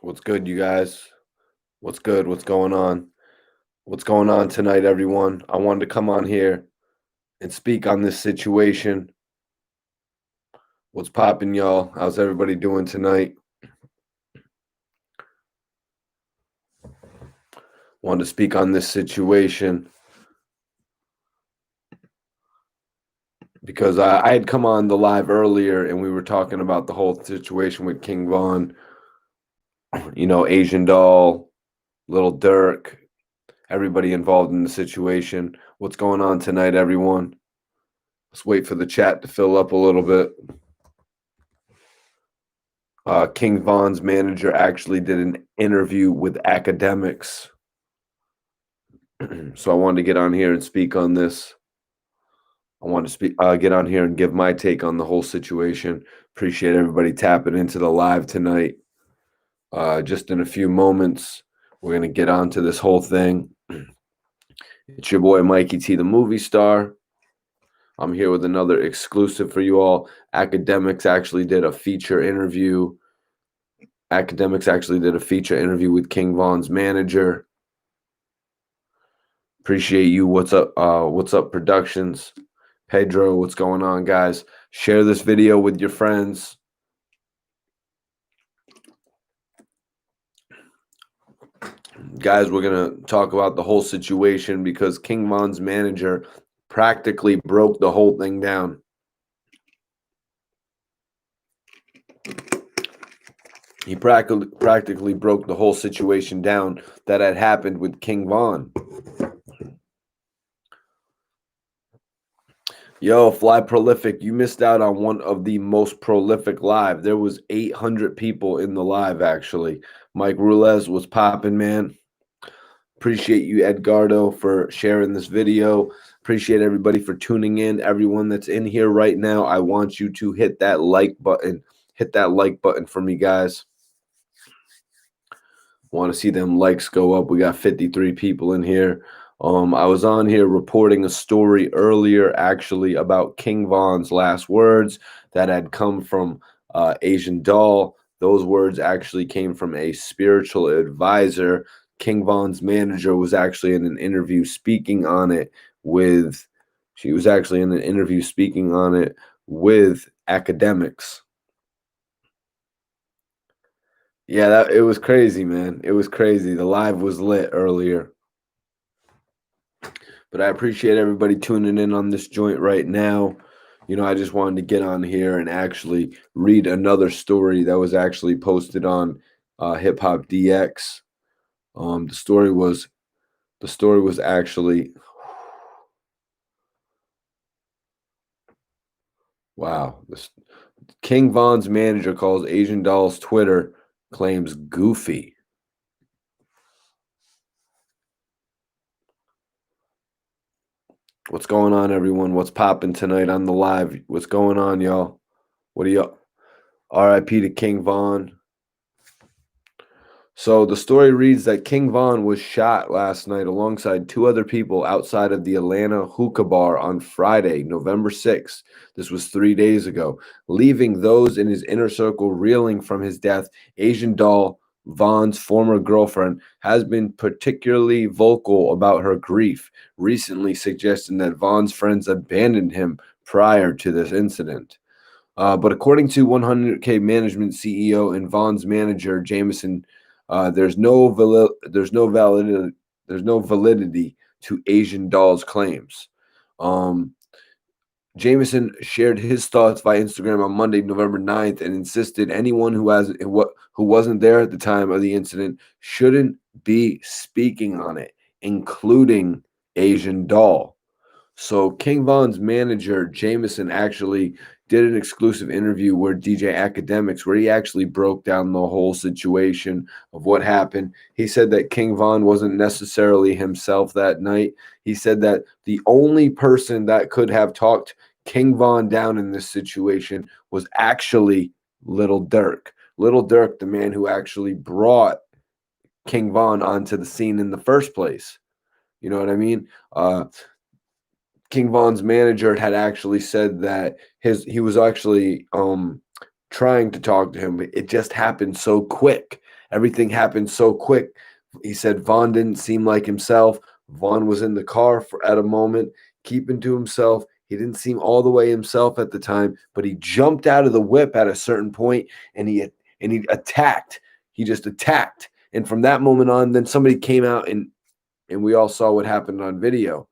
What's good, you guys? What's good? What's going on? What's going on tonight, everyone? I wanted to come on here and speak on this situation. What's poppin', y'all? How's everybody doing tonight? Wanted to speak on this situation because I had come on the live earlier and we were talking about the whole situation with King Von, Asian Doll, Lil Durk, everybody involved in the situation. What's going on tonight, everyone? Let's wait for the chat to fill up a little bit. King Von's manager actually did an interview with academics. So I wanted to get on here and speak on this. I want to get on here and give my take on the whole situation. Appreciate everybody tapping into the live tonight. Just in a few moments, we're going to get on to this whole thing. It's your boy, Mikey T, the movie star. I'm here with another exclusive for you all. Academics actually did a feature interview. With King Von's manager. Appreciate you. What's up? What's up, Productions? Pedro, what's going on, guys? Share this video with your friends. Guys, we're going to talk about the whole situation because King Von's manager practically broke the whole thing down. He practically broke the whole situation down that had happened with King Von. Yo, Fly Prolific, you missed out on one of the most prolific live. There was 800 people in the live, actually. Mike Rules was popping, man. Appreciate you, Edgardo, for sharing this video. Appreciate everybody for tuning in. Everyone that's in here right now, I want you to hit that like button. Hit that like button for me, guys. Want to see them likes go up. We got 53 people in here. I was on here reporting a story earlier, actually, about King Von's last words that had come from Asian Doll. Those words actually came from a spiritual advisor. King Von's manager was actually in an interview speaking on it with academics. Yeah, it was crazy, man. It was crazy. The live was lit earlier. But I appreciate everybody tuning in on this joint right now. I just wanted to get on here and actually read another story that was actually posted on Hip Hop DX. The story was actually, wow. King Von's manager calls Asian Doll's Twitter claims goofy. What's going on, everyone? What's popping tonight on the live? What's going on, y'all? What are y'all? RIP to King Von. So the story reads that King Von was shot last night alongside two other people outside of the Atlanta hookah bar on Friday, November 6th. This was 3 days ago, leaving those in his inner circle reeling from his death. Asian Doll, Von's former girlfriend, has been particularly vocal about her grief, recently suggesting that Von's friends abandoned him prior to this incident. But according to 100K Management CEO and Von's manager, Jameson, there's no validity to Asian Doll's claims. Jameson shared his thoughts via Instagram on Monday, November 9th, and insisted anyone who wasn't there at the time of the incident shouldn't be speaking on it, including Asian Doll. So King Von's manager, Jameson, actually did an exclusive interview where DJ Academics, where he actually broke down the whole situation of what happened. He said that King Von wasn't necessarily himself that night. He said that the only person that could have talked King Von down in this situation was actually Lil Durk. Lil Durk, the man who actually brought King Von onto the scene in the first place. You know what I mean? King Von's manager had actually said that he was actually trying to talk to him, but it just happened so quick. Everything happened so quick. He said Von didn't seem like himself. Von was in the car at a moment, keeping to himself. He didn't seem all the way himself at the time, but he jumped out of the whip at a certain point and he attacked. He just attacked. And from that moment on, then somebody came out and we all saw what happened on video.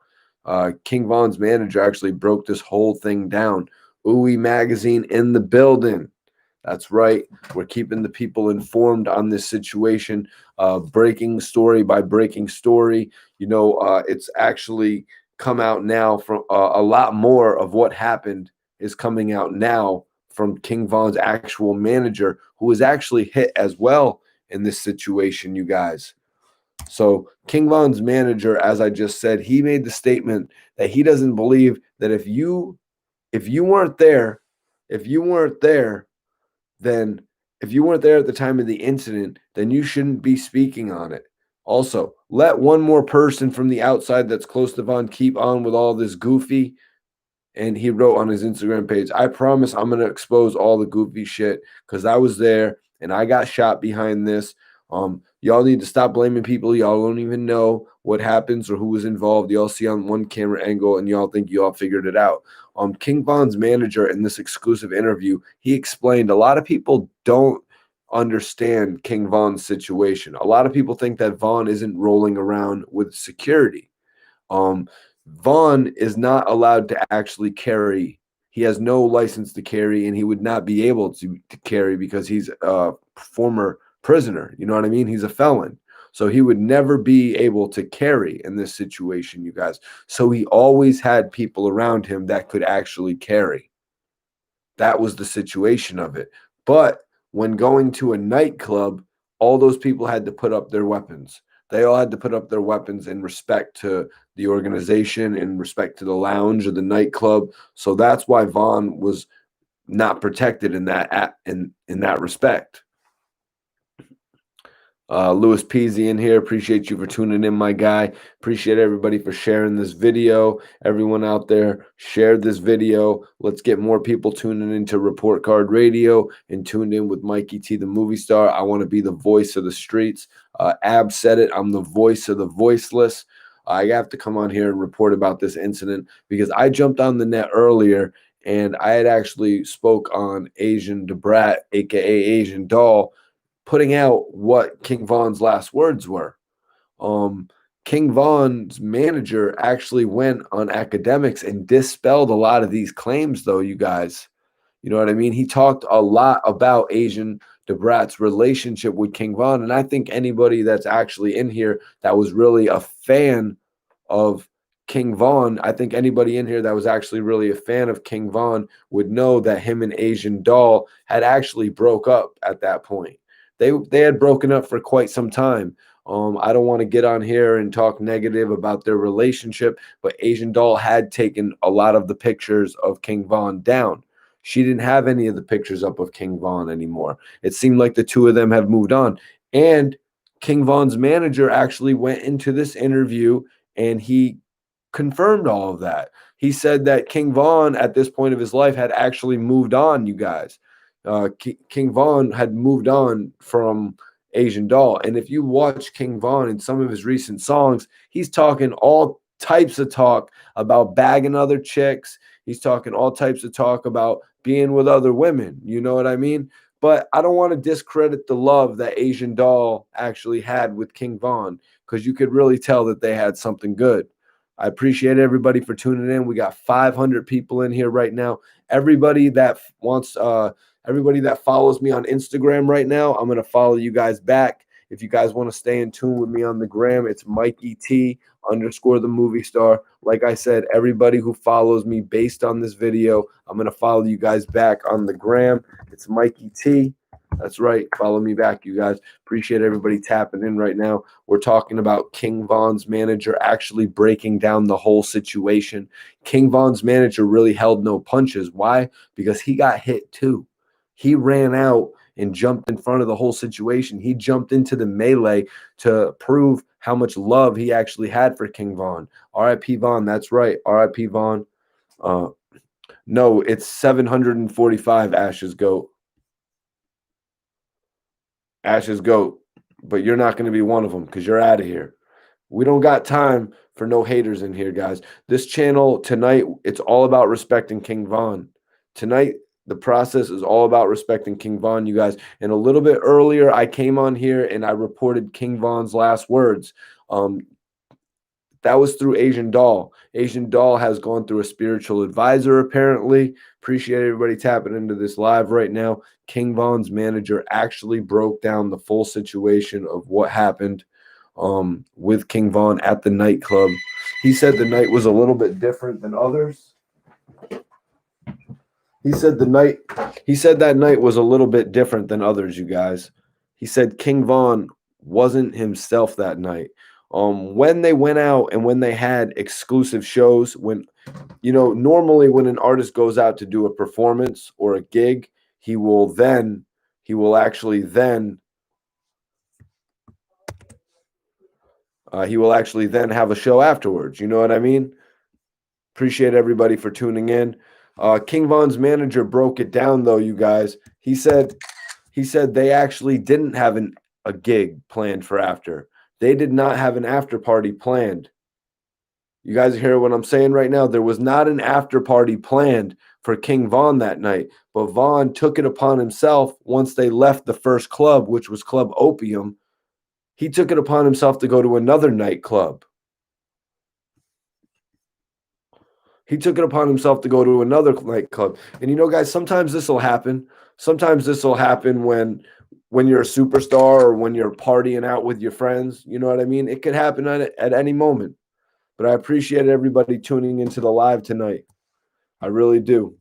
King Von's manager actually broke this whole thing down. Ooey Magazine in the building. That's right. We're keeping the people informed on this situation, breaking story by breaking story. It's actually come out now from a lot more of what happened is coming out now from King Von's actual manager, who was actually hit as well in this situation, you guys. So King Von's manager, as I just said, he made the statement that he doesn't believe that if you weren't there, then if you weren't there at the time of the incident, then you shouldn't be speaking on it. Also, let one more person from the outside that's close to Von keep on with all this goofy. And he wrote on his Instagram page, I promise I'm going to expose all the goofy shit because I was there and I got shot behind this. Y'all need to stop blaming people. Y'all don't even know what happens or who was involved. Y'all see on one camera angle and y'all think y'all figured it out. King Von's manager in this exclusive interview, he explained a lot of people don't understand King Von's situation. A lot of people think that Von isn't rolling around with security. Von is not allowed to actually carry. He has no license to carry, and he would not be able to carry because he's a former prisoner. You know what I mean? He's a felon. So he would never be able to carry in this situation, you guys. So he always had people around him that could actually carry. That was the situation of it. But when going to a nightclub, all those people had to put up their weapons. They all had to put up their weapons in respect to the organization, in respect to the lounge or the nightclub. So that's why Von was not protected in that respect. Louis Peasy in here. Appreciate you for tuning in, my guy. Appreciate everybody for sharing this video. Everyone out there, share this video. Let's get more people tuning into Report Card Radio and tuned in with Mikey T, the movie star. I want to be the voice of the streets. Ab said it. I'm the voice of the voiceless. I have to come on here and report about this incident because I jumped on the net earlier and I had actually spoke on Asian Debrat, aka Asian Doll, putting out what King Von's last words were. King Von's manager actually went on academics and dispelled a lot of these claims, though, you guys. You know what I mean? He talked a lot about Asian Debrat's relationship with King Von, and I think anybody that's actually in here that was really a fan of King Von, I think anybody in here that was actually really a fan of King Von would know that him and Asian Doll had actually broke up at that point. They had broken up for quite some time. I don't want to get on here and talk negative about their relationship, but Asian Doll had taken a lot of the pictures of King Von down. She didn't have any of the pictures up of King Von anymore. It seemed like the two of them have moved on. And King Von's manager actually went into this interview and he confirmed all of that. He said that King Von at this point of his life had actually moved on, you guys. King Von had moved on from Asian Doll. And if you watch King Von in some of his recent songs, he's talking all types of talk about bagging other chicks. He's talking all types of talk about being with other women. You know what I mean? But I don't want to discredit the love that Asian Doll actually had with King Von because you could really tell that they had something good. I appreciate everybody for tuning in. We got 500 people in here right now. Everybody that everybody that follows me on Instagram right now, I'm going to follow you guys back. If you guys want to stay in tune with me on the gram, it's Mikey T underscore the movie star. Like I said, everybody who follows me based on this video, I'm going to follow you guys back on the gram. It's Mikey T. That's right. Follow me back, you guys. Appreciate everybody tapping in right now. We're talking about King Von's manager actually breaking down the whole situation. King Von's manager really held no punches. Why? Because he got hit too. He ran out and jumped in front of the whole situation. He jumped into the melee to prove how much love he actually had for King Von. R.I.P. Von. That's right. R.I.P. Von. No, it's 745 Ash's GOAT. Ash's GOAT. But you're not going to be one of them because you're out of here. We don't got time for no haters in here, guys. This channel tonight, it's all about respecting King Von. Tonight, the process is all about respecting King Von, you guys. And a little bit earlier, I came on here and I reported King Von's last words. That was through Asian Doll. Asian Doll has gone through a spiritual advisor, apparently. Appreciate everybody tapping into this live right now. King Von's manager actually broke down the full situation of what happened with King Von at the nightclub. He said the night was a little bit different than others. He said that night was a little bit different than others, you guys. He said King Von wasn't himself that night. When they went out and when they had exclusive shows, when normally when an artist goes out to do a performance or a gig, he will actually then have a show afterwards. You know what I mean? Appreciate everybody for tuning in. King Von's manager broke it down, though, you guys. He said they actually didn't have a gig planned for after. They did not have an after party planned. You guys hear what I'm saying right now? There was not an after party planned for King Von that night, but Von took it upon himself once they left the first club, which was Club Opium. He took it upon himself to go to another nightclub. He took it upon himself to go to another nightclub. And guys, sometimes this will happen. Sometimes this will happen when you're a superstar or when you're partying out with your friends. You know what I mean? It could happen at any moment. But I appreciate everybody tuning into the live tonight. I really do.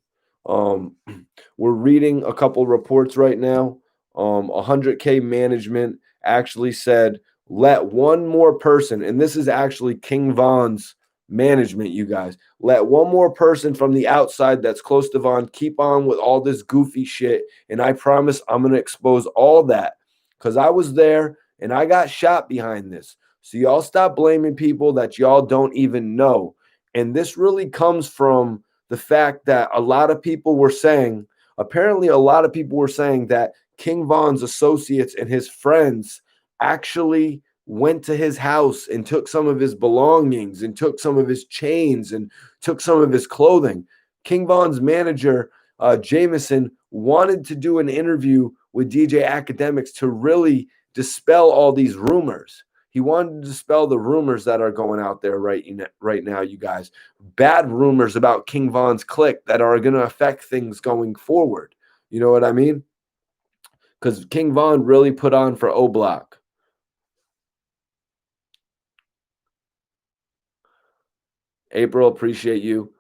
We're reading a couple reports right now. 100K management actually said, let one more person, and this is actually King Von's management, you guys. Let one more person from the outside that's close to Von keep on with all this goofy shit, and I promise I'm going to expose all that because I was there and I got shot behind this. So y'all stop blaming people that y'all don't even know. And this really comes from the fact that a lot of people were saying that King Von's associates and his friends actually went to his house and took some of his belongings and took some of his chains and took some of his clothing. King Von's manager, Jameson, wanted to do an interview with DJ Academics to really dispel all these rumors. He wanted to dispel the rumors that are going out there right now, you guys. Bad rumors about King Von's clique that are going to affect things going forward. You know what I mean? Because King Von really put on for O Block. April, appreciate you.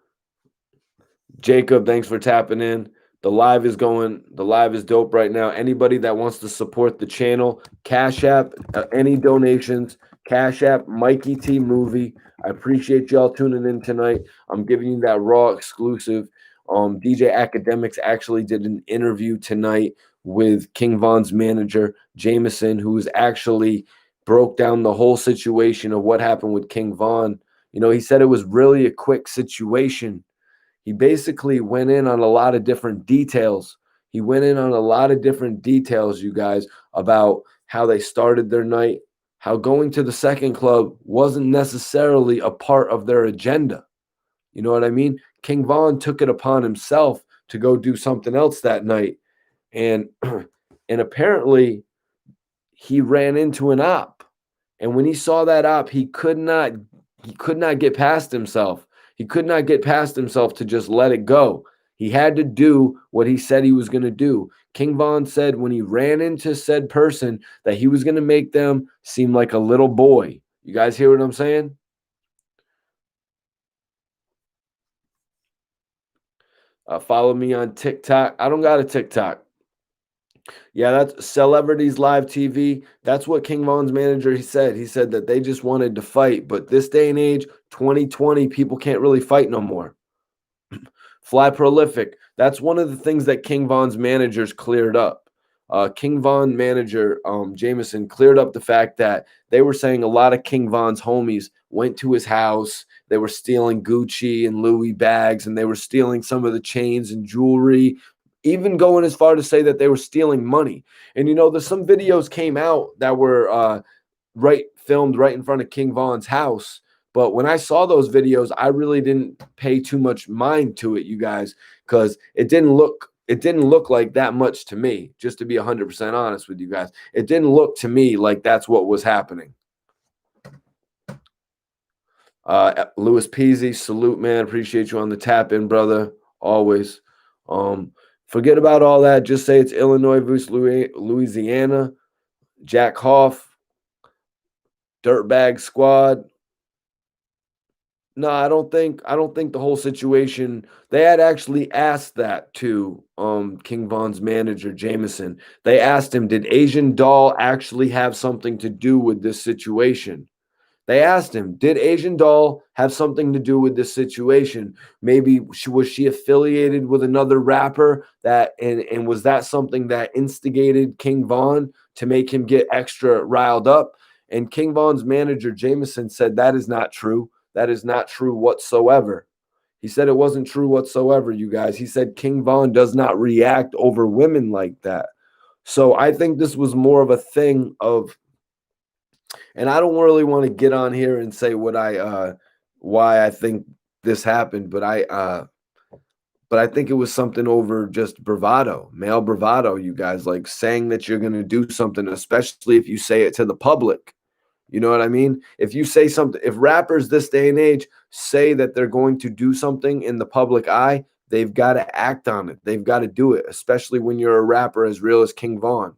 Jacob, thanks for tapping in. The live is dope right now. Anybody that wants to support the channel, Cash App, any donations, Cash App, Mikey T Movie. I appreciate y'all tuning in tonight. I'm giving you that raw exclusive. DJ Academics actually did an interview tonight with King Von's manager, Jameson, who's actually broke down the whole situation of what happened with King Von. He said it was really a quick situation. He basically went in on a lot of different details. You guys, about how they started their night, how going to the second club wasn't necessarily a part of their agenda. You know what I mean? King Von took it upon himself to go do something else that night. And apparently he ran into an op. And when he saw that op, he could not get past himself. He could not get past himself to just let it go. He had to do what he said he was going to do. King Von said when he ran into said person that he was going to make them seem like a little boy. You guys hear what I'm saying? Follow me on TikTok. I don't got a TikTok. Yeah, that's Celebrities Live TV. That's what King Von's manager he said. He said that they just wanted to fight, but this day and age, 2020, people can't really fight no more. Fly prolific. That's one of the things that King Von's managers cleared up. King Von manager Jameson cleared up the fact that they were saying a lot of King Von's homies went to his house. They were stealing Gucci and Louis bags, and they were stealing some of the chains and jewelry, even going as far to say that they were stealing money. And there's some videos came out that were filmed right in front of King Von's house. But when I saw those videos, I really didn't pay too much mind to it, you guys, because it didn't look like that much to me. Just to be 100% honest with you guys, it didn't look to me like that's what was happening. Louis Peasy, salute, man. Appreciate you on the tap in, brother. Always. Forget about all that. Just say it's Illinois versus Louisiana. Jack Hoff, Dirtbag Squad. No, I don't think the whole situation. They had actually asked that to King Von's manager Jameson. They asked him, did Asian Doll actually have something to do with this situation? They asked him, did Asian Doll have something to do with this situation? Maybe was she affiliated with another rapper and was that something that instigated King Von to make him get extra riled up? And King Von's manager Jameson said that is not true. That is not true whatsoever. He said it wasn't true whatsoever, you guys. He said King Von does not react over women like that. So I think this was more of a thing of, and I don't really want to get on here and say why I think this happened, but I think it was something over just bravado, male bravado, you guys, like saying that you're going to do something, especially if you say it to the public. You know what I mean? If you say something, if rappers this day and age say that they're going to do something in the public eye, they've got to act on it. They've got to do it, especially when you're a rapper as real as King Von.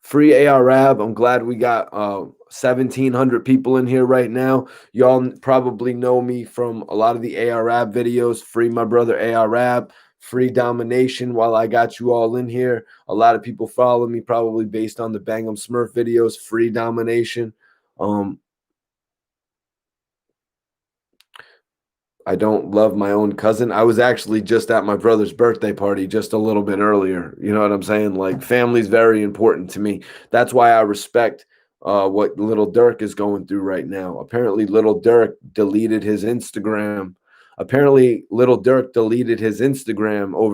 Free ARAB. I'm glad we got 1,700 people in here right now. Y'all probably know me from a lot of the ARAB videos. Free my brother ARAB. Free domination while I got you all in here. A lot of people follow me probably based on the Bang'em Smurf videos. Free domination. I don't love my own cousin. I was actually just at my brother's birthday party just a little bit earlier. You know what I'm saying? Like, family's very important to me. That's why I respect what Lil Durk is going through right now. Apparently, Lil Durk deleted his Instagram. Over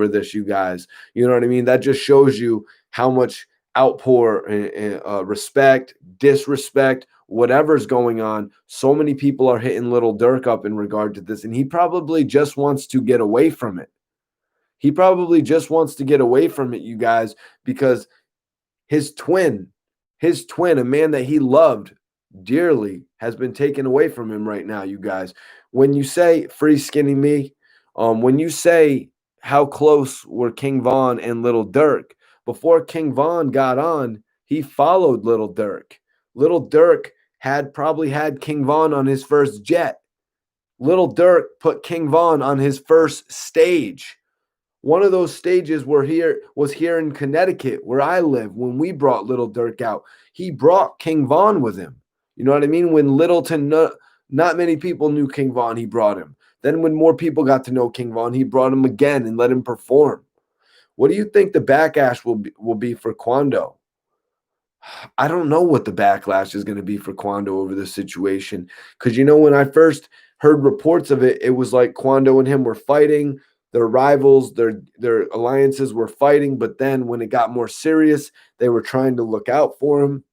this, you guys. You know what I mean? That just shows you how much outpour and respect, disrespect, whatever's going on. So many people are hitting Lil Durk up in regard to this, and he probably just wants to get away from it. He probably just wants to get away from it, you guys, because his twin, a man that he loved dearly, has been taken away from him right now, you guys. When you say free skinny me, when you say how close were King Von and Lil Durk, before King Von got on, he followed Lil Durk. Lil Durk had probably had King Von on his first jet. Lil Durk put King Von on his first stage. One of those stages was here in Connecticut, where I live, when we brought Lil Durk out. He brought King Von with him. You know what I mean? When not many people knew King Von, he brought him. Then when more people got to know King Von, he brought him again and let him perform. What do you think the backlash will be for Quando? I don't know what the backlash is going to be for Quando over this situation. Because, when I first heard reports of it, it was like Quando and him were fighting. Their rivals, their alliances were fighting. But then when it got more serious, they were trying to look out for him.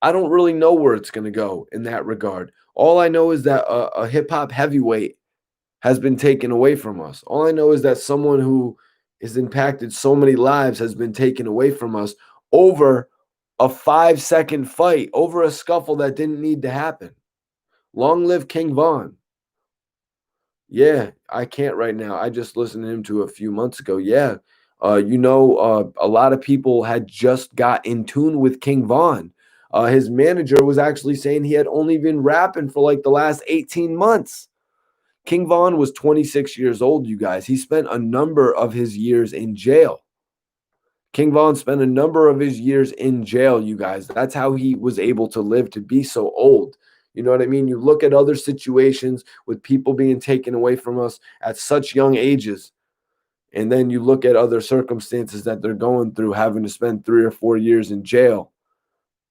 I don't really know where it's going to go in that regard. All I know is that a hip-hop heavyweight has been taken away from us. All I know is that someone who has impacted so many lives has been taken away from us over a 5-second fight, over a scuffle that didn't need to happen. Long live King Von. Yeah, I can't right now. I just listened to him a few months ago. Yeah. A lot of people had just got in tune with King Von. His manager was actually saying he had only been rapping for like the last 18 months. King Von was 26 years old, you guys. He spent a number of his years in jail. King Von spent a number of his years in jail, you guys. That's how he was able to live to be so old. You know what I mean? You look at other situations with people being taken away from us at such young ages, and then you look at other circumstances that they're going through, having to spend 3 or 4 years in jail.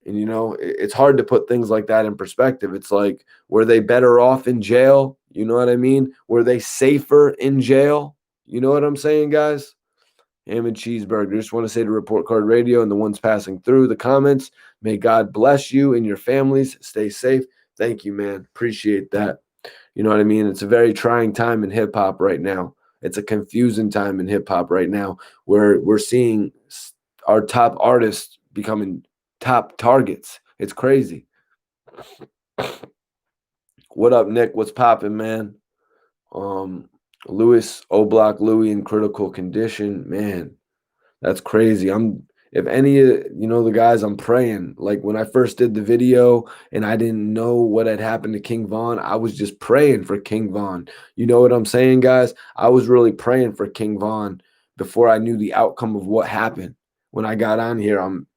And, it's hard to put things like that in perspective. It's like, were they better off in jail? You know what I mean? Were they safer in jail? You know what I'm saying, guys? Ham and cheeseburger. Just want to say to Report Card Radio and the ones passing through the comments, may God bless you and your families. Stay safe. Thank you, man. Appreciate that. You know what I mean? It's a very trying time in hip hop right now. It's a confusing time in hip hop right now where we're seeing our top artists becoming top targets. It's crazy. What up, Nick? What's popping, man? Lewis, O Block Louis in critical condition. Man, that's crazy. If any of the guys, I'm praying. Like when I first did the video and I didn't know what had happened to King Von, I was just praying for King Von. You know what I'm saying, guys? I was really praying for King Von before I knew the outcome of what happened. When I got on here, I'm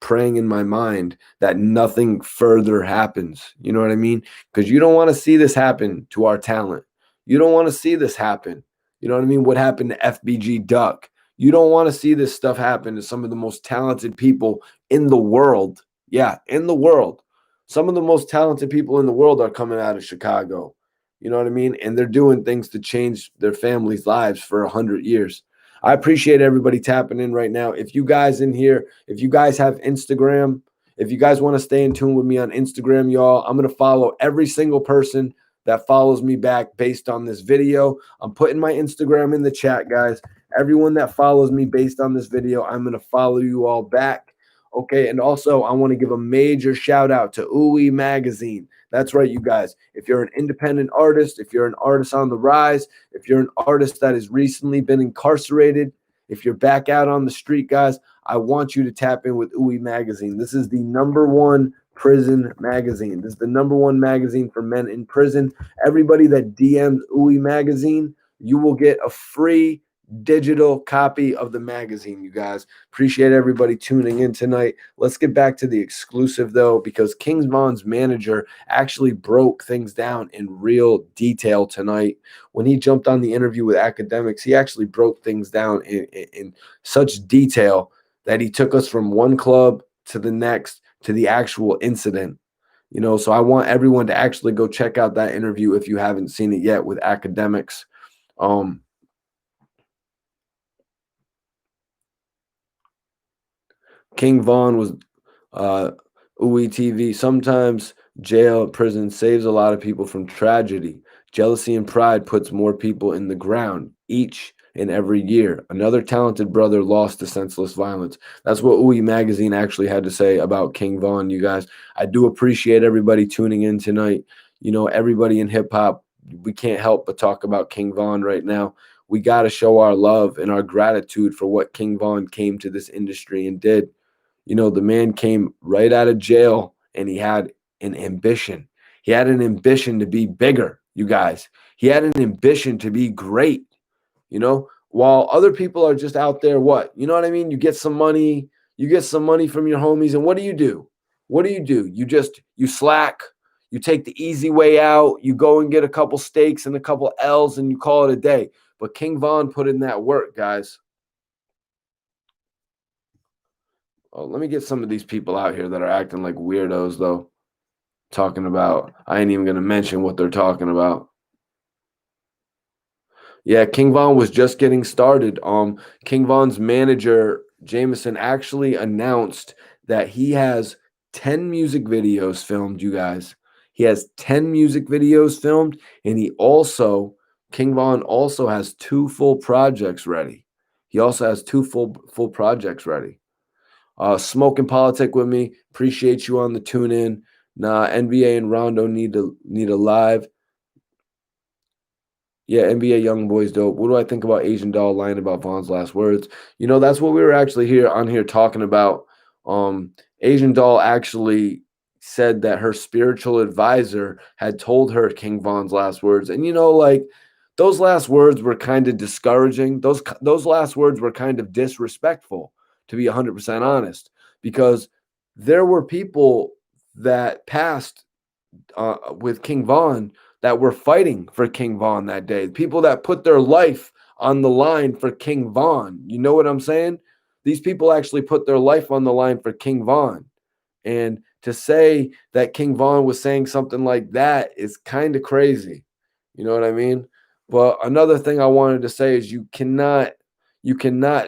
praying in my mind that nothing further happens. You know what I mean? Because you don't want to see this happen to our talent. You don't want to see this happen. You know what I mean? What happened to FBG Duck? You don't want to see this stuff happen to some of the most talented people in the world. Yeah, in the world. Some of the most talented people in the world are coming out of Chicago. You know what I mean? And they're doing things to change their families' lives for 100 years. I appreciate everybody tapping in right now. If you guys in here, if you guys have Instagram, if you guys want to stay in tune with me on Instagram, y'all, I'm going to follow every single person that follows me back based on this video. I'm putting my Instagram in the chat, guys. Everyone that follows me based on this video, I'm going to follow you all back. Okay, and also I want to give a major shout out to OOE Magazine. That's right, you guys. If you're an independent artist, if you're an artist on the rise, if you're an artist that has recently been incarcerated, if you're back out on the street, guys, I want you to tap in with OOE Magazine. This is the #1 prison magazine. This is the #1 magazine for men in prison. Everybody that DMs OOE Magazine, you will get a free digital copy of the magazine, you guys. Appreciate everybody tuning in tonight. Let's get back to the exclusive, though, because King Von's manager actually broke things down in real detail tonight. When he jumped on the interview with Academics, he actually broke things down in such detail that he took us from one club to the next to the actual incident. So I want everyone to actually go check out that interview if you haven't seen it yet with Academics. King Von was OOE TV. Sometimes jail, prison saves a lot of people from tragedy. Jealousy and pride puts more people in the ground each and every year. Another talented brother lost to senseless violence. That's what OOE Magazine actually had to say about King Von, you guys. I do appreciate everybody tuning in tonight. Everybody in hip hop, we can't help but talk about King Von right now. We got to show our love and our gratitude for what King Von came to this industry and did. The man came right out of jail and he had an ambition. He had an ambition to be bigger, you guys. He had an ambition to be great, while other people are just out there, what? You know what I mean? You get some money from your homies, and what do you do? What do? You slack, you take the easy way out, you go and get a couple steaks and a couple L's and you call it a day. But King Von put in that work, guys. Oh, let me get some of these people out here that are acting like weirdos, though. Talking about, I ain't even going to mention what they're talking about. Yeah, King Von was just getting started. King Von's manager, Jameson, actually announced that he has 10 music videos filmed, you guys. He has 10 music videos filmed, and King Von also has 2 full projects ready. He also has 2 full projects ready. Smoking Politic with me. Appreciate you on the tune in. Nah, NBA and Rondo need a live. Yeah, NBA YoungBoy's dope. What do I think about Asian Doll lying about Von's last words? That's what we were actually on here talking about. Asian Doll actually said that her spiritual advisor had told her King Von's last words. And like those last words were kind of discouraging. Those last words were kind of disrespectful, to be 100% honest, because there were people that passed with King Von that were fighting for King Von that day. People that put their life on the line for King Von. You know what I'm saying? These people actually put their life on the line for King Von. And to say that King Von was saying something like that is kind of crazy. You know what I mean? But another thing I wanted to say is you cannot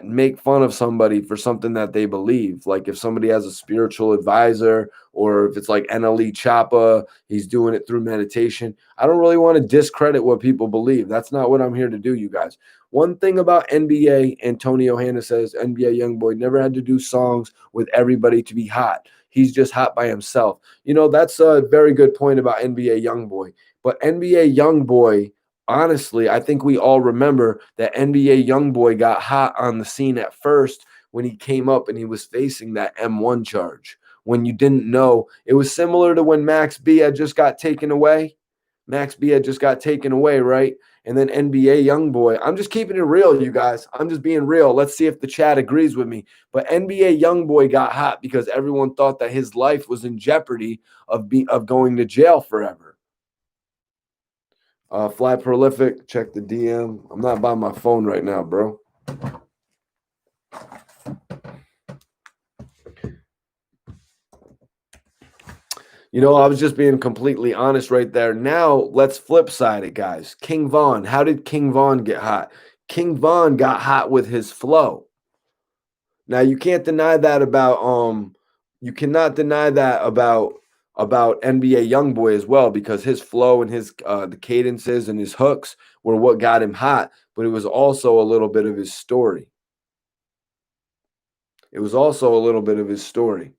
make fun of somebody for something that they believe. Like if somebody has a spiritual advisor, or if it's like NLE Choppa, he's doing it through meditation. I don't really want to discredit what people believe. That's not what I'm here to do, you guys. One thing about NBA, Antonio Hanna says, NBA YoungBoy never had to do songs with everybody to be hot. He's just hot by himself. That's a very good point about NBA YoungBoy. But NBA YoungBoy, honestly, I think we all remember that NBA YoungBoy got hot on the scene at first when he came up and he was facing that M1 charge. When you didn't know, it was similar to when Max B had just got taken away. Max B had just got taken away, right? And then NBA YoungBoy. I'm just keeping it real, you guys. I'm just being real. Let's see if the chat agrees with me. But NBA YoungBoy got hot because everyone thought that his life was in jeopardy of going to jail forever. Fly Prolific, check the DM. I'm not by my phone right now, bro. I was just being completely honest right there. Now, let's flip side it, guys. King Von. How did King Von get hot? King Von got hot with his flow. Now, you can't deny that about NBA YoungBoy as well, because his flow and his the cadences and his hooks were what got him hot, but it was also a little bit of his story. It was also a little bit of his story.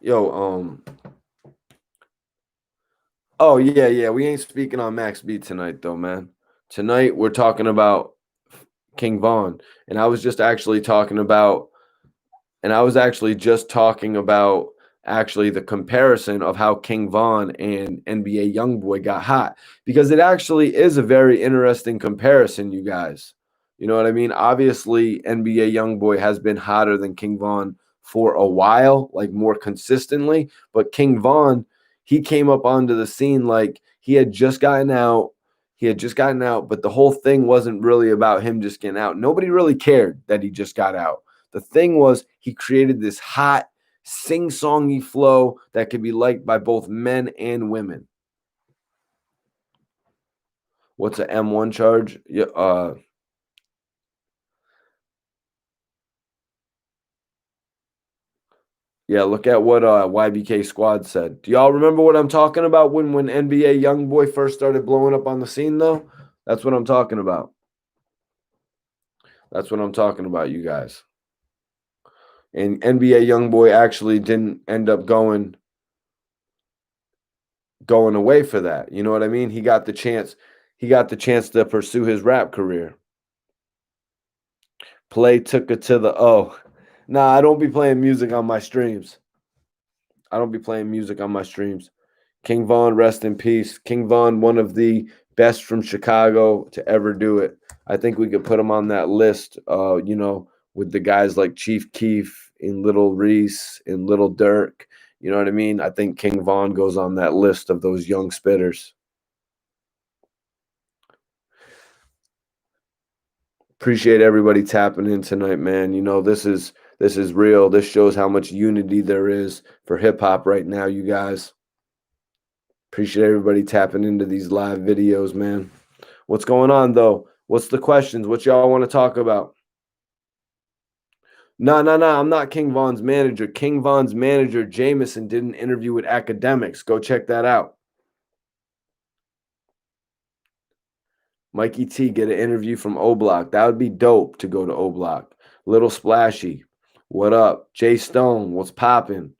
Yo, oh yeah, we ain't speaking on Max B tonight though, man. Tonight we're talking about King Von, and I was just actually talking about actually the comparison of how King Von and NBA YoungBoy got hot, because it actually is a very interesting comparison, you guys. You know what I mean? Obviously, NBA YoungBoy has been hotter than King Von for a while, like more consistently, but King Von, he came up onto the scene like he had just gotten out. But the whole thing wasn't really about him just getting out. Nobody really cared that he just got out. The thing was, he created this hot, sing-songy flow that could be liked by both men and women. What's an M1 charge? Yeah, look at what YBK Squad said. Do y'all remember what I'm talking about when NBA YoungBoy first started blowing up on the scene, though? That's what I'm talking about. That's what I'm talking about, you guys. And NBA YoungBoy actually didn't end up going away for that. You know what I mean? He got the chance to pursue his rap career. Play took it to the O. Nah, I don't be playing music on my streams. King Von, rest in peace. King Von, one of the best from Chicago to ever do it. I think we could put him on that list, with the guys like Chief Keef and Lil Reese and Lil Durk. You know what I mean? I think King Von goes on that list of those young spitters. Appreciate everybody tapping in tonight, man. This is real. This shows how much unity there is for hip hop right now, you guys. Appreciate everybody tapping into these live videos, man. What's going on though? What's the questions? What y'all want to talk about? No. I'm not King Von's manager. King Von's manager, Jameson, did an interview with Academics. Go check that out. Mikey T, get an interview from O Block. That would be dope to go to O Block. Little Splashy, what up? Jay Stone, what's popping?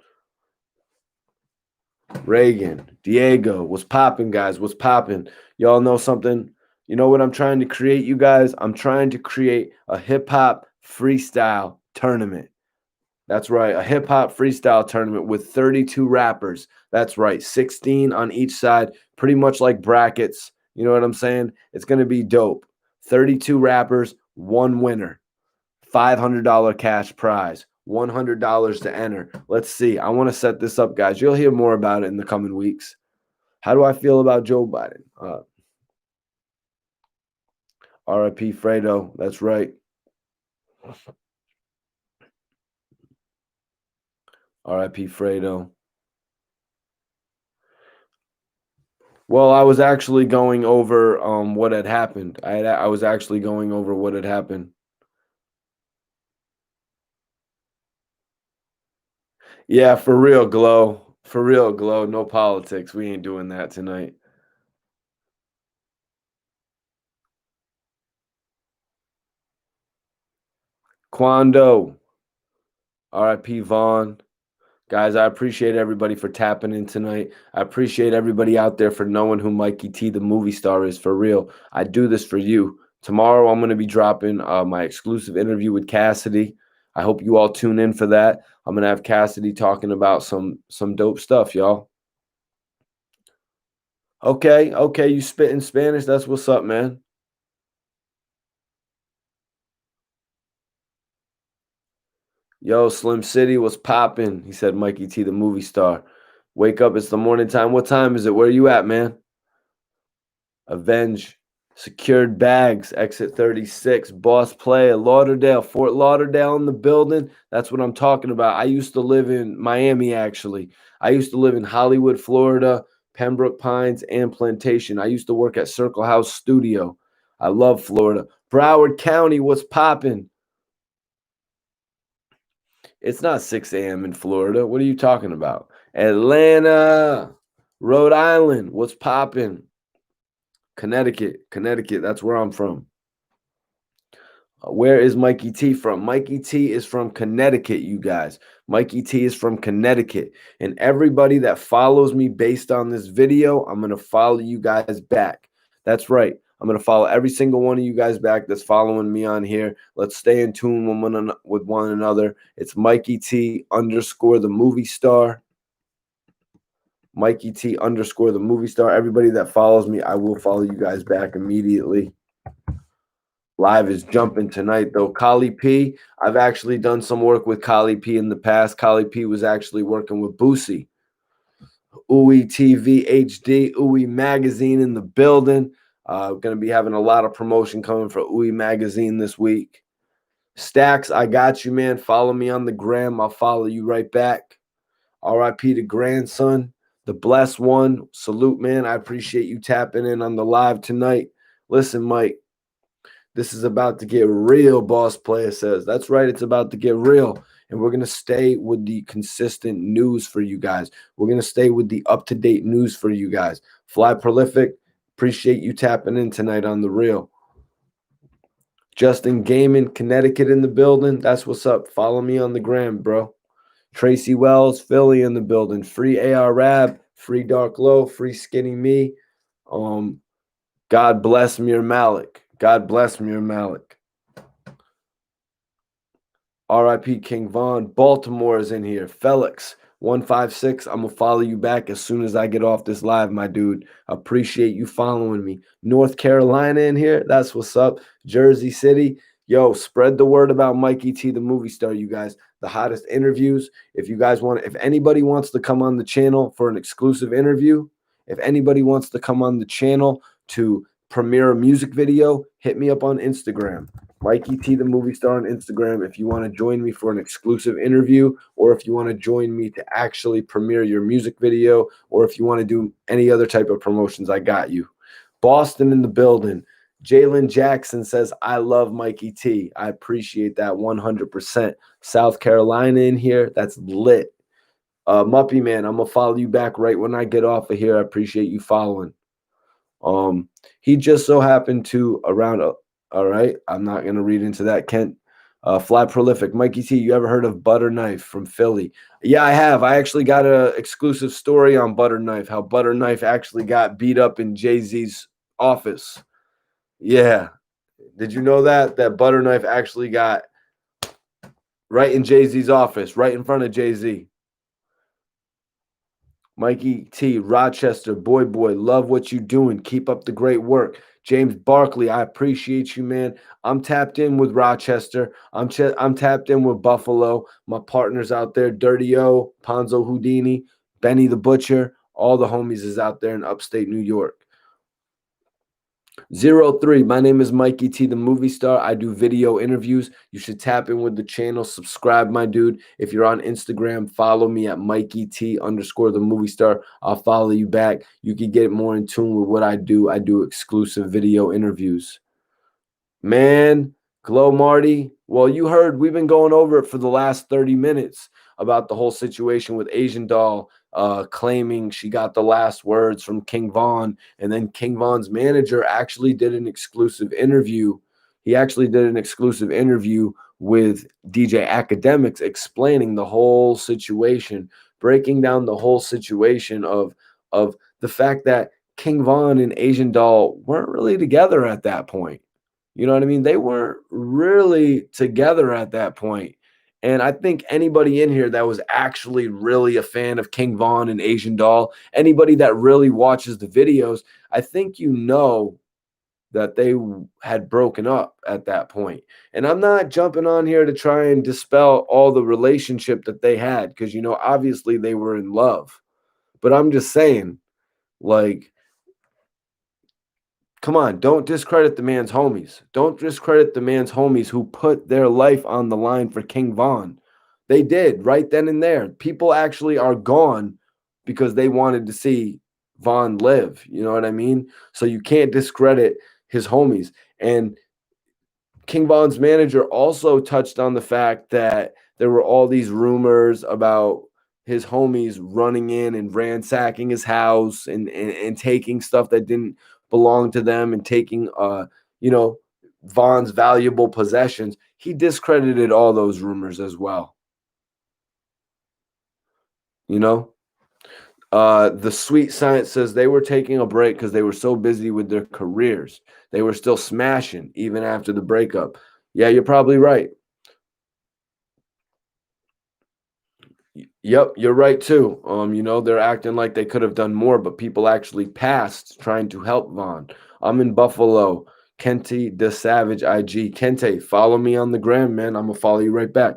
Reagan, Diego, what's popping, guys? What's popping? Y'all know something? You know what I'm trying to create, you guys? I'm trying to create a hip-hop freestyle tournament. That's right, a hip-hop freestyle tournament with 32 rappers. That's right, 16 on each side, pretty much like brackets. You know what I'm saying? It's going to be dope. 32 rappers, one winner. $500 cash prize, $100 to enter. Let's see. I want to set this up, guys. You'll hear more about it in the coming weeks. How do I feel about Joe Biden? RIP Fredo. That's right. RIP Fredo. Well, I was actually going over what had happened. I was actually going over what had happened. Yeah, for real, Glow. For real, Glow. No politics. We ain't doing that tonight. Quando. RIP Vaughn. Guys, I appreciate everybody for tapping in tonight. I appreciate everybody out there for knowing who Mikey T, the movie star, is. For real. I do this for you. Tomorrow, I'm going to be dropping my exclusive interview with Cassidy. I hope you all tune in for that. I'm going to have Cassidy talking about some dope stuff, y'all. Okay, you spit in Spanish. That's what's up, man. Yo, Slim City was popping. He said, Mikey T, the movie star. Wake up, it's the morning time. What time is it? Where are you at, man? Avenge. Secured bags. Exit 36. Boss Player. Lauderdale. Fort Lauderdale in the building. That's what I'm talking about. I used to live in Miami, actually. I used to live in Hollywood, Florida, Pembroke Pines, and Plantation. I used to work at Circle House Studio. I love Florida. Broward County, what's popping? It's not 6 a.m. in Florida. What are you talking about? Atlanta, Rhode Island, what's popping? Connecticut, that's where I'm from. Where is Mikey T from? Mikey T is from Connecticut, you guys. Mikey T is from Connecticut. And everybody that follows me based on this video, I'm going to follow you guys back. That's right. I'm going to follow every single one of you guys back that's following me on here. Let's stay in tune with one another. It's Mikey T _ the movie star. Mikey T _ the movie star. Everybody that follows me, I will follow you guys back immediately. Live is jumping tonight, though. Kali P, I've actually done some work with Kali P in the past. Kali P was actually working with Boosie. Ooey TV HD, Ooey Magazine in the building. Going to be having a lot of promotion coming for Ooey Magazine this week. Stacks, I got you, man. Follow me on the gram. I'll follow you right back. RIP to grandson, the blessed one. Salute, man. I appreciate you tapping in on the live tonight. Listen, Mike, this is about to get real, Boss Player says. That's right, it's about to get real. And we're going to stay with the consistent news for you guys. We're going to stay with the up-to-date news for you guys. Fly Prolific, appreciate you tapping in tonight on the real. Justin Gaiman, Connecticut in the building. That's what's up. Follow me on the gram, bro. Tracy Wells, Philly in the building. Free AR Rab, free Dark Low, free Skinny Me. God bless Mir Malik. God bless Mir Malik. RIP King Von. Baltimore is in here. Felix 156. I'm going to follow you back as soon as I get off this live, my dude. Appreciate you following me. North Carolina in here. That's what's up. Jersey City. Yo, spread the word about Mikey T, the movie star, you guys. The hottest interviews. If you guys want, if anybody wants to come on the channel for an exclusive interview, if anybody wants to come on the channel to premiere a music video, hit me up on Instagram. Mikey T, the movie star, on Instagram. If you want to join me for an exclusive interview, or if you want to join me to actually premiere your music video, or if you want to do any other type of promotions, I got you. Boston in the building. Jalen Jackson says, I love Mikey T. I appreciate that 100%. South Carolina in here. That's lit. Muppy Man, I'm going to follow you back right when I get off of here. I appreciate you following. He just so happened to all right, I'm not going to read into that. Kent, Fly Prolific. Mikey T, you ever heard of Butter Knife from Philly? Yeah, I have. I actually got an exclusive story on Butter Knife, how Butter Knife actually got beat up in Jay-Z's office. Yeah. Did you know that Butter Knife actually got Right in Jay-Z's office, right in front of Jay-Z. Mikey T, Rochester, boy, love what you doing. Keep up the great work. James Barkley, I appreciate you, man. I'm tapped in with Rochester. I'm tapped in with Buffalo. My partners out there, Dirty O, Ponzo Houdini, Benny the Butcher, all the homies is out there in upstate New York. 03, my name is Mikey T, the movie star. I do video interviews. You should tap in with the channel. Subscribe, my dude. If you're on Instagram, follow me at Mikey T _ the movie star. I'll follow you back. You can get more in tune with what I do. I do exclusive video interviews. Man, Glow Marty. Well, you heard we've been going over it for the last 30 minutes about the whole situation with Asian Doll claiming she got the last words from King Von. And then King Von's manager actually did an exclusive interview. He actually did an exclusive interview with DJ Academics explaining the whole situation, breaking down the whole situation of the fact that King Von and Asian Doll weren't really together at that point. You know what I mean? They weren't really together at that point. And I think anybody in here that was actually really a fan of King Von and Asian Doll, anybody that really watches the videos, I think you know that they had broken up at that point. And I'm not jumping on here to try and dispel all the relationship that they had because, you know, obviously they were in love. But I'm just saying, like, come on, don't discredit the man's homies. Don't discredit the man's homies who put their life on the line for King Von. They did right then and there. People actually are gone because they wanted to see Von live. You know what I mean? So you can't discredit his homies. And King Von's manager also touched on the fact that there were all these rumors about his homies running in and ransacking his house and taking stuff that didn't belong to them and taking you know, Von's valuable possessions. He discredited all those rumors as well. You know? The Sweet Science says they were taking a break because they were so busy with their careers. They were still smashing even after the breakup. Yeah, you're probably right. Yep, you're right too. You know, they're acting like they could have done more, but people actually passed trying to help Von. I'm in Buffalo. Kente the Savage IG. Kente, follow me on the gram, man. I'm gonna follow you right back.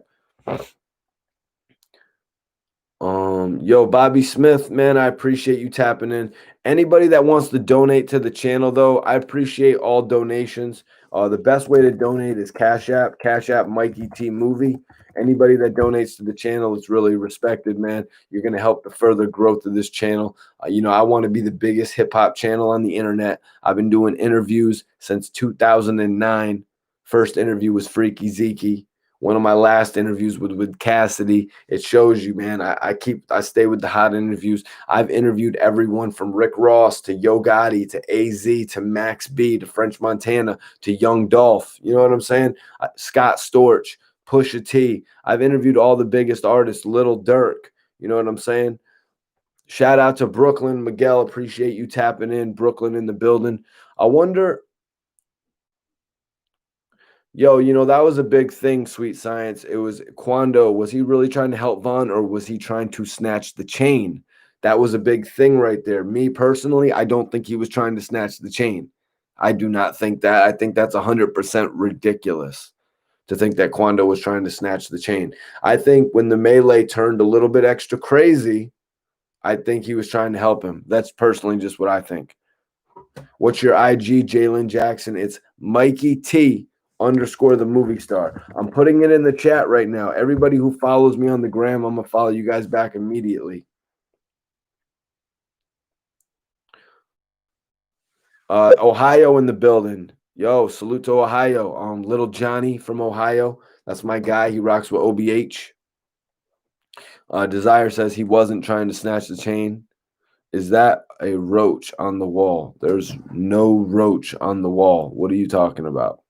Yo, Bobby Smith, man, I appreciate you tapping in. Anybody that wants to donate to the channel, though, I appreciate all donations. The best way to donate is Cash App Mikey T Movie. Anybody that donates to the channel is really respected, man. You're going to help the further growth of this channel. You know, I want to be the biggest hip hop channel on the internet. I've been doing interviews since 2009. First interview was Freaky Zeke. One of my last interviews with Cassidy. It shows you, man. I stay with the hot interviews. I've interviewed everyone from Rick Ross to Yo Gotti to AZ to Max B to French Montana to Young Dolph. You know what I'm saying? Scott Storch, Pusha T. I've interviewed all the biggest artists, Lil Durk. You know what I'm saying? Shout out to Brooklyn. Miguel, appreciate you tapping in. Brooklyn in the building. I wonder. Yo, you know, that was a big thing, Sweet Science. It was Quando. Was he really trying to help Von or was he trying to snatch the chain? That was a big thing right there. Me personally, I don't think he was trying to snatch the chain. I do not think that. I think that's 100% ridiculous to think that Quando was trying to snatch the chain. I think when the melee turned a little bit extra crazy, I think he was trying to help him. That's personally just what I think. What's your IG, Jalen Jackson? It's Mikey T _ the movie star. I'm putting it in the chat right now. Everybody who follows me on the gram, I'm gonna follow you guys back immediately. Ohio in the building. Yo, salute to Ohio. Little Johnny from Ohio. That's my guy. He rocks with OBH. Desire says he wasn't trying to snatch the chain. Is that a roach on the wall? There's no roach on the wall. What are you talking about?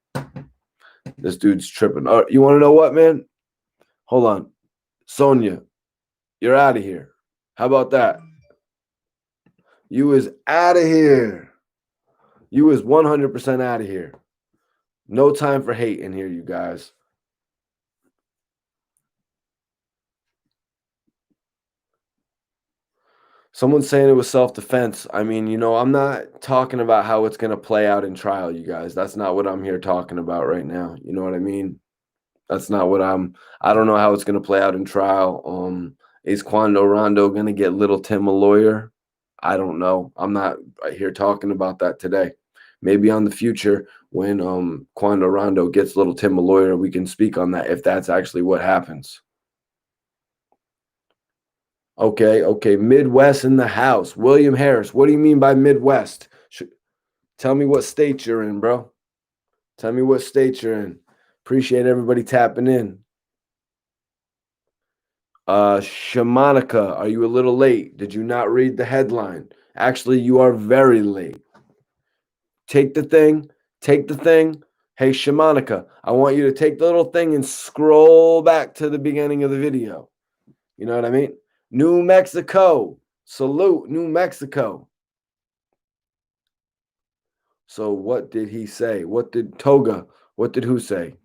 This dude's tripping. You want to know what, man? Hold on. Sonia, you're out of here. How about that? You is out of here. You is 100% out of here. No time for hate in here, you guys. Someone's saying it was self-defense. I mean, I'm not talking about how it's gonna play out in trial, you guys. That's not what I'm here talking about right now. You know what I mean? That's not what I don't know how it's gonna play out in trial. Is Quando Rondo gonna get little Tim a lawyer? I don't know. I'm not right here talking about that today. Maybe on the future when Quando Rondo gets little Tim a lawyer, we can speak on that if that's actually what happens. Okay, okay. Midwest in the house. William Harris. What do you mean by Midwest? Tell me what state you're in, bro. Tell me what state you're in. Appreciate everybody tapping in. Shamanica, are you a little late? Did you not read the headline? Actually, you are very late. Take the thing. Take the thing. Hey, Shamanica, I want you to take the little thing and scroll back to the beginning of the video. You know what I mean? New Mexico. Salute, New Mexico. So what did he say? What did Toga? What did who say?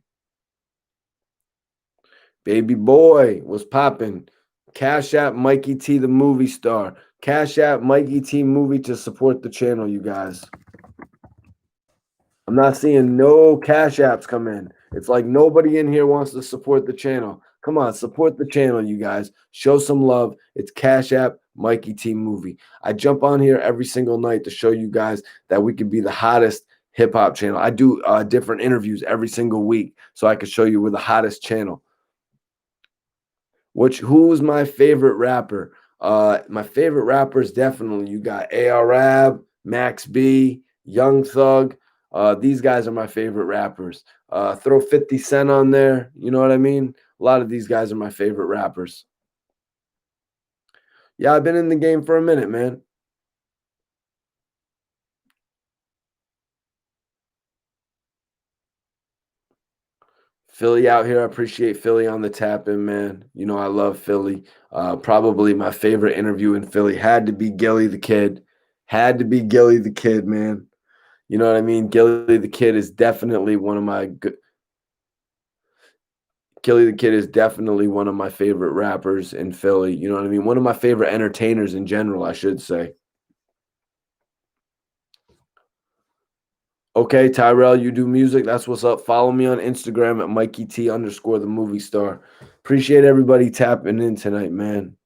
Baby boy was popping. Cash App Mikey T, the movie star. Cash App Mikey T movie to support the channel, you guys. I'm not seeing no cash apps come in. It's like nobody in here wants to support the channel. Come on, support the channel, you guys. Show some love. It's Cash App Mikey T movie. I jump on here every single night to show you guys that we could be the hottest hip hop channel. I do different interviews every single week so I could show you we're the hottest channel. Who's my favorite rapper? My favorite rappers definitely you got Arab, Max B, Young Thug. These guys are my favorite rappers. Throw 50 Cent on there. You know what I mean? A lot of these guys are my favorite rappers. Yeah, I've been in the game for a minute, man. Philly out here. I appreciate Philly on the tap in, man. You know, I love Philly. Probably my favorite interview in Philly had to be Gilly the Kid. Had to be Gilly the Kid, man. You know what I mean? Gilly the Kid is definitely one of my good. Gilly the Kid is definitely one of my favorite rappers in Philly. You know what I mean? One of my favorite entertainers in general, I should say. Okay, Tyrell, you do music. That's what's up. Follow me on Instagram at Mikey T _ the movie star. Appreciate everybody tapping in tonight, man.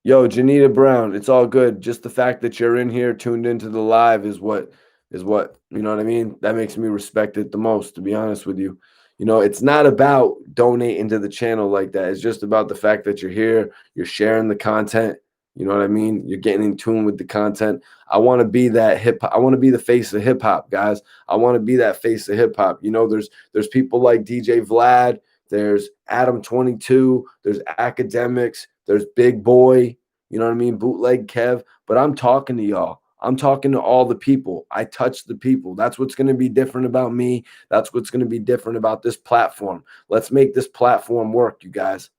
Yo, Janita Brown, it's all good. Just the fact that you're in here tuned into the live is what, you know what I mean? That makes me respect it the most, to be honest with you. You know, it's not about donating to the channel like that. It's just about the fact that you're here, you're sharing the content. You know what I mean? You're getting in tune with the content. I want to be that hip hop. I want to be the face of hip hop, guys. I want to be that face of hip hop. You know, there's people like DJ Vlad, there's Adam 22, there's academics, there's Big Boy, you know what I mean? Bootleg Kev. But I'm talking to y'all. I'm talking to all the people. I touch the people. That's what's going to be different about me. That's what's going to be different about this platform. Let's make this platform work, you guys.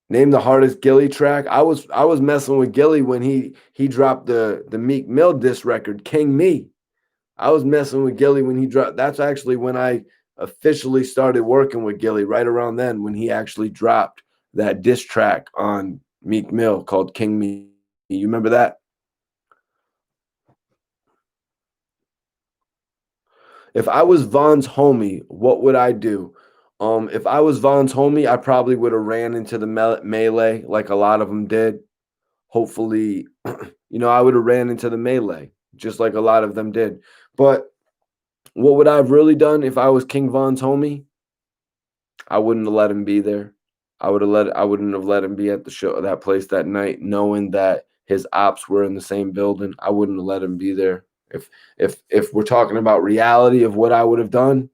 Name the hardest Gilly track. I was messing with Gilly when he dropped the Meek Mill diss record, King Me. I was messing with Gilly when he dropped. That's actually when I officially started working with Gilly, right around then when he actually dropped that diss track on Meek Mill called King Me. You remember that? If I was Von's homie, what would I do? If I was Von's homie, I probably would have ran into the melee like a lot of them did. Hopefully, I would have ran into the melee just like a lot of them did. But what would I have really done if I was King Von's homie? I wouldn't have let him be there. I wouldn't have let him be at the show that place that night, knowing that his ops were in the same building. I wouldn't have let him be there. If we're talking about reality of what I would have done,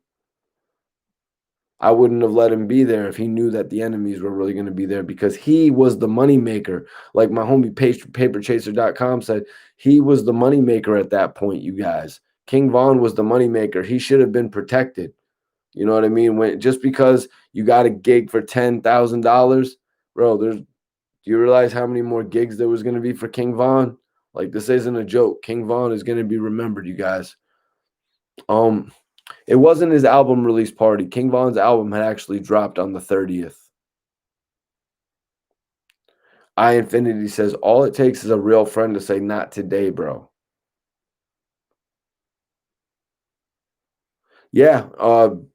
I wouldn't have let him be there if he knew that the enemies were really going to be there because he was the money maker. Like my homie paperchaser.com said, he was the money maker at that point, you guys. King Von was the money maker. He should have been protected. You know what I mean? When just because you got a gig for $10,000, bro, do you realize how many more gigs there was going to be for King Von? Like this isn't a joke. King Von is going to be remembered, you guys. It wasn't his album release party. King Von's album had actually dropped on the 30th. I Infinity says, all it takes is a real friend to say, not today, bro. Yeah,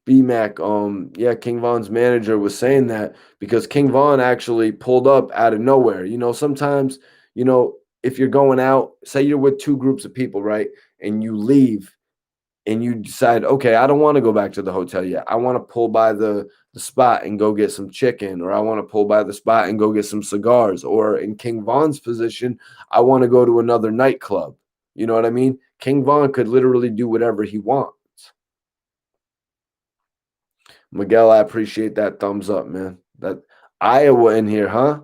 BMAC, yeah, King Von's manager was saying that because King Von actually pulled up out of nowhere. Sometimes, if you're going out, say you're with two groups of people, right? And you leave and you decide, okay, I don't want to go back to the hotel yet. I want to pull by the spot and go get some chicken, or I want to pull by the spot and go get some cigars, or in King Von's position, I want to go to another nightclub. You know what I mean? King Von could literally do whatever he wants. Miguel, I appreciate that thumbs up, man. That Iowa in here, huh?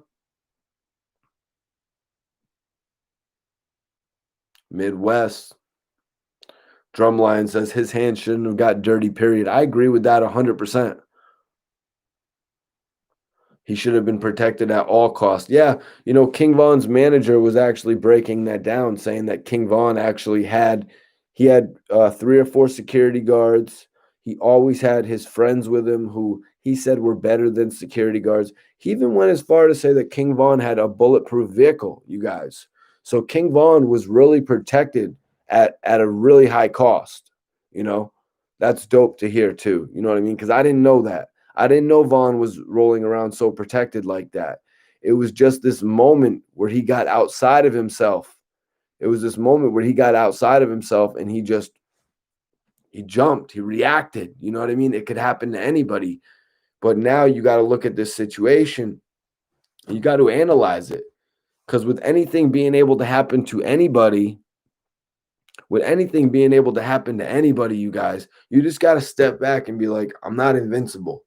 Midwest. Drumline says his hands shouldn't have got dirty, period. I agree with that 100%. He should have been protected at all costs. Yeah, King Von's manager was actually breaking that down, saying that King Von actually had 3 or 4 security guards. He always had his friends with him who he said were better than security guards. He even went as far to say that King Von had a bulletproof vehicle, you guys. So King Von was really protected at a really high cost. You know, that's dope to hear too. You know what I mean? Because I didn't know that. I didn't know Vaughn was rolling around so protected like that. It was just this moment where he got outside of himself. It was this moment where he got outside of himself and he jumped, he reacted. You know what I mean? It could happen to anybody. But now you got to look at this situation. You got to analyze it. Because with anything being able to happen to anybody, you guys, you just got to step back and be like, I'm not invincible.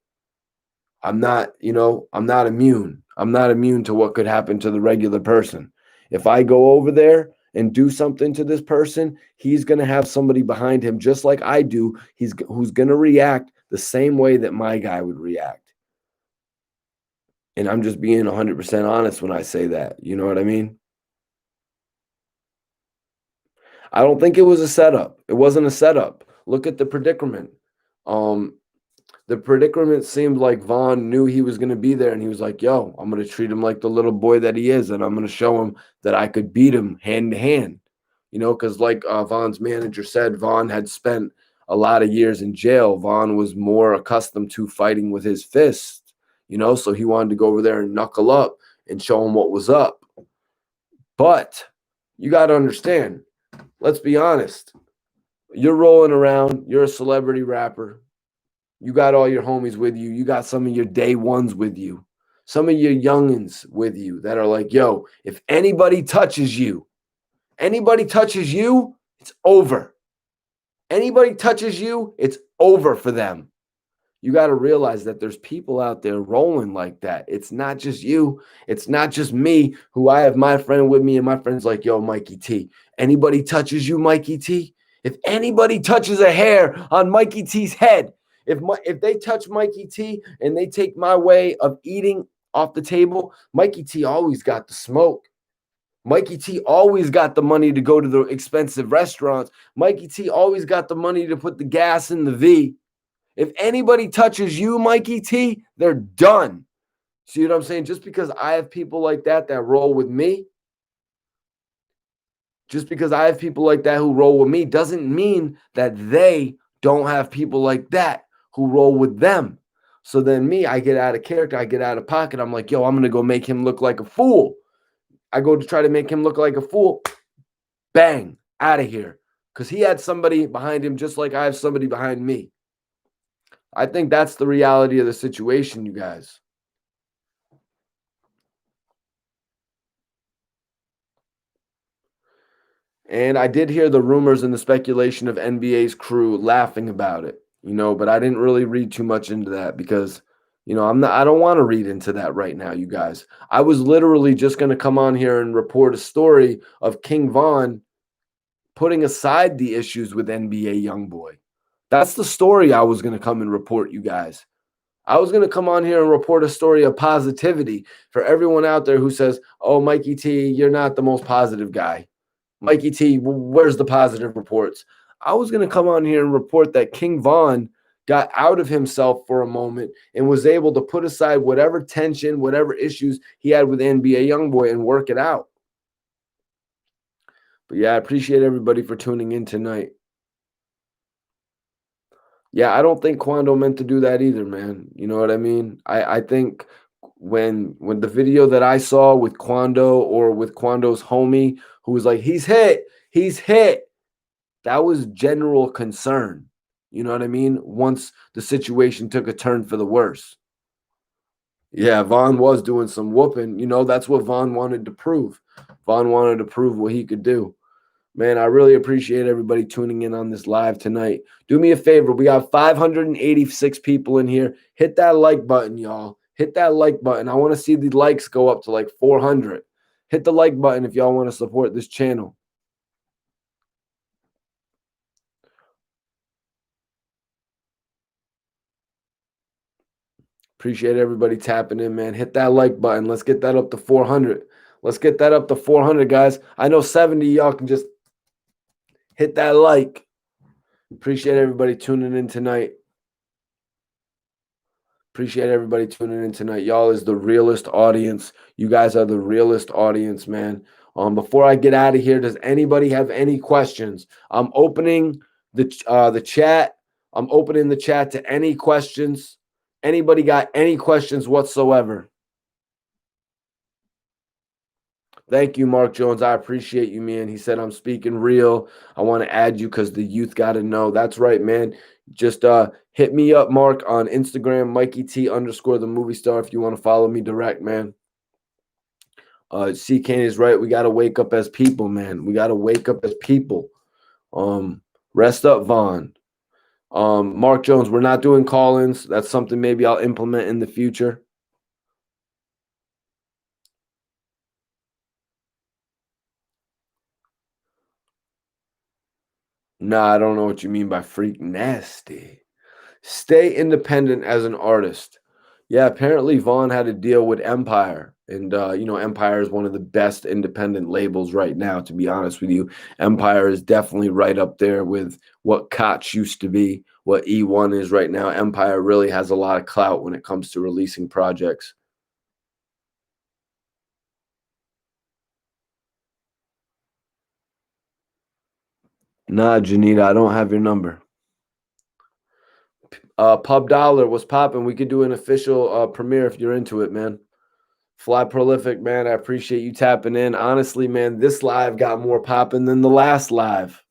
I'm not immune. I'm not immune to what could happen to the regular person. If I go over there and do something to this person, he's going to have somebody behind him just like I do. Who's going to react the same way that my guy would react. And I'm just being 100% honest when I say that. You know what I mean? I don't think it was a setup. It wasn't a setup. Look at the predicament. Um, the predicament seemed like Vaughn knew he was going to be there, and he was like, yo, I'm going to treat him like the little boy that he is, and I'm going to show him that I could beat him hand to hand. Because like Vaughn's manager said, Vaughn had spent a lot of years in jail. Vaughn was more accustomed to fighting with his fist, so he wanted to go over there and knuckle up and show him what was up. But you got to understand, let's be honest. You're rolling around, you're a celebrity rapper. You got all your homies with you. You got some of your day ones with you. Some of your youngins with you that are like, yo, if anybody touches you, it's over. Anybody touches you, it's over for them. You got to realize that there's people out there rolling like that. It's not just you. It's not just me, who I have my friend with me, and my friend's like, yo, Mikey T, anybody touches you, Mikey T? If anybody touches a hair on Mikey T's head, if they touch Mikey T and they take my way of eating off the table, Mikey T always got the smoke. Mikey T always got the money to go to the expensive restaurants. Mikey T always got the money to put the gas in the V. If anybody touches you, Mikey T, they're done. See what I'm saying? Just because I have people like that roll with me, doesn't mean that they don't have people like that who roll with them. So then I get out of character, I get out of pocket. I'm like, yo, I'm going to go make him look like a fool. I go to try to make him look like a fool. Bang, out of here. Because he had somebody behind him just like I have somebody behind me. I think that's the reality of the situation, you guys. And I did hear the rumors and the speculation of NBA's crew laughing about it, but I didn't really read too much into that because, I don't want to read into that right now, you guys. I was literally just going to come on here and report a story of King Von putting aside the issues with NBA YoungBoy. That's the story I was going to come and report, you guys. I was going to come on here and report a story of positivity for everyone out there who says, oh, Mikey T, you're not the most positive guy. Mikey T, where's the positive reports? I was going to come on here and report that King Von got out of himself for a moment and was able to put aside whatever tension, whatever issues he had with NBA YoungBoy and work it out. But yeah, I appreciate everybody for tuning in tonight. Yeah, I don't think Quando meant to do that either, man. You know what I mean? I think when the video that I saw with Quando or with Quando's homie who was like, he's hit, that was general concern. You know what I mean? Once the situation took a turn for the worse. Yeah, Vaughn was doing some whooping. You know, that's what Vaughn wanted to prove. Vaughn wanted to prove what he could do. Man, I really appreciate everybody tuning in on this live tonight. Do me a favor. We got 586 people in here. Hit that like button, y'all. Hit that like button. I want to see the likes go up to like 400. Hit the like button if y'all want to support this channel. Appreciate everybody tapping in, man. Hit that like button. Let's get that up to 400. Let's get that up to 400, guys. I know 70 y'all can just hit that like. Appreciate everybody tuning in tonight. Appreciate everybody tuning in tonight. Y'all is the realest audience. You guys are the realest audience, man. Before I get out of here, does anybody have any questions? I'm opening the chat. I'm opening the chat to any questions. Anybody got any questions whatsoever? Thank you, Mark Jones. I appreciate you, man. He said, I'm speaking real. I want to add you because the youth got to know. That's right, man. Just hit me up, Mark, on Instagram, Mikey T _ the movie star, if you want to follow me direct, man. C. Kane is right. We got to wake up as people, man. We got to wake up as people. Rest up, Vaughn. Mark Jones, we're not doing call-ins. That's something maybe I'll implement in the future. Nah, I don't know what you mean by freak nasty. Stay independent as an artist. Yeah, apparently Vaughn had a deal with Empire. And, you know, Empire is one of the best independent labels right now, to be honest with you. Empire is definitely right up there with what Koch used to be, what E1 is right now. Empire really has a lot of clout when it comes to releasing projects. Nah, Janita, I don't have your number. Pub Dollar was popping. We could do an official premiere if you're into it, man. Fly Prolific, man. I appreciate you tapping in. Honestly, man, this live got more popping than the last live.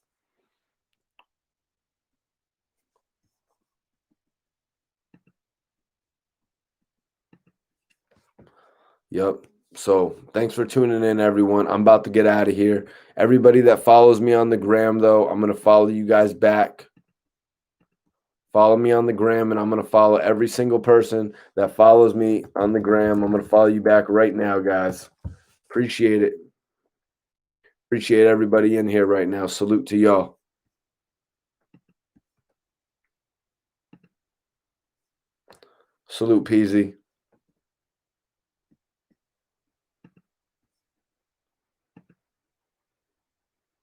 Yep. So thanks for tuning in, everyone. I'm about to get out of here. Everybody that follows me on the gram, though, I'm going to follow you guys back. Follow me on the gram, and I'm going to follow every single person that follows me on the gram. I'm going to follow you back right now, guys. Appreciate it. Appreciate everybody in here right now. Salute to y'all. Salute, Peasy.